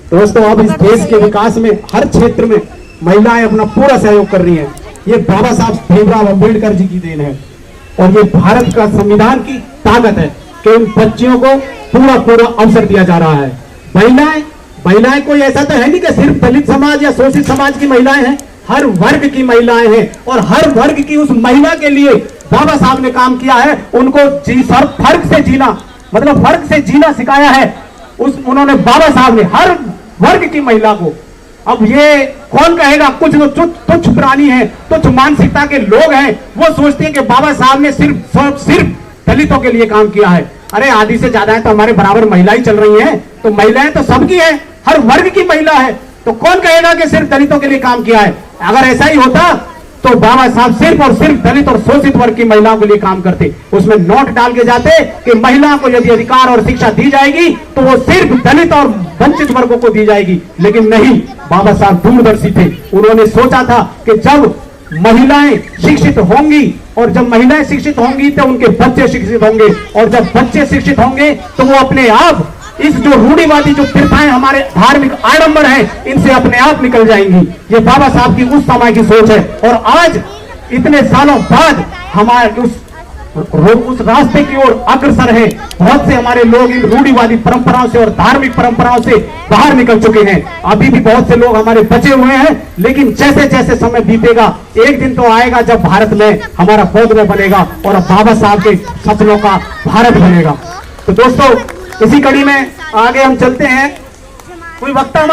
दोस्तों अब इस देश के विकास में हर क्षेत्र में महिलाएं अपना पूरा सहयोग कर रही हैं। ये बाबा साहब भीमराव अम्बेडकर जी की देन है और ये भारत का संविधान की ताकत है कि उन बच्चियों को पूरा अवसर दिया जा रहा है। महिलाएं कोई ऐसा तो है नहीं कि सिर्फ दलित समाज या शोषित समाज की महिलाएं हैं, हर वर्ग की महिलाएं हैं और हर वर्ग की उस महिला के लिए बाबा साहब ने काम किया है। उनको फर्क से जीना, मतलब फर्क से जीना सिखाया है उन्होंने बाबा साहब ने हर वर्ग की महिला को। अब ये कौन कहेगा कुछ जो तुच्छ प्राणी है, तुच्छ मानसिकता के लोग हैं, वो सोचते हैं कि बाबा साहब ने सिर्फ दलितों के लिए काम किया है। अरे आधी से ज्यादा है तो हमारे बराबर महिलाएं चल रही हैं, तो महिलाएं तो सबकी है, हर वर्ग की महिला है, तो कौन कहेगा कि सिर्फ दलितों के लिए काम किया है। अगर ऐसा ही होता तो बाबा साहब सिर्फ और सिर्फ दलित और शोषित वर्ग की महिलाओं के लिए काम करते, उसमें नोट डाल के जाते कि महिलाओं को यदि अधिकार और शिक्षा दी जाएगी तो वो सिर्फ दलित और वंचित वर्गों को दी जाएगी। लेकिन नहीं, बाबा साहब दूरदर्शी थे। उन्होंने सोचा था कि जब महिलाएं शिक्षित होंगी और जब महिलाएं शिक्षित होंगी तो उनके बच्चे शिक्षित होंगे और जब बच्चे शिक्षित होंगे तो वो अपने आप इस जो रूढ़िवादी जो प्रथाएं हमारे धार्मिक आडंबर हैं, इनसे अपने आप निकल जाएंगी। ये बाबा साहब की उस समय की सोच है और आज इतने सालों बाद हमारे उस रास्ते की ओर अग्रसर है। बहुत से हमारे लोग इन रूढ़िवादी परंपराओं से और धार्मिक परंपराओं से बाहर निकल चुके हैं। अभी भी बहुत से लोग हमारे बचे हुए हैं, लेकिन जैसे जैसे समय बीतेगा एक दिन तो आएगा जब भारत में हमारा बौद्ध बनेगा और बाबा साहब के सपनों का भारत बनेगा। तो दोस्तों इसी कड़ी में आगे हम चलते हैं। कोई वक्ता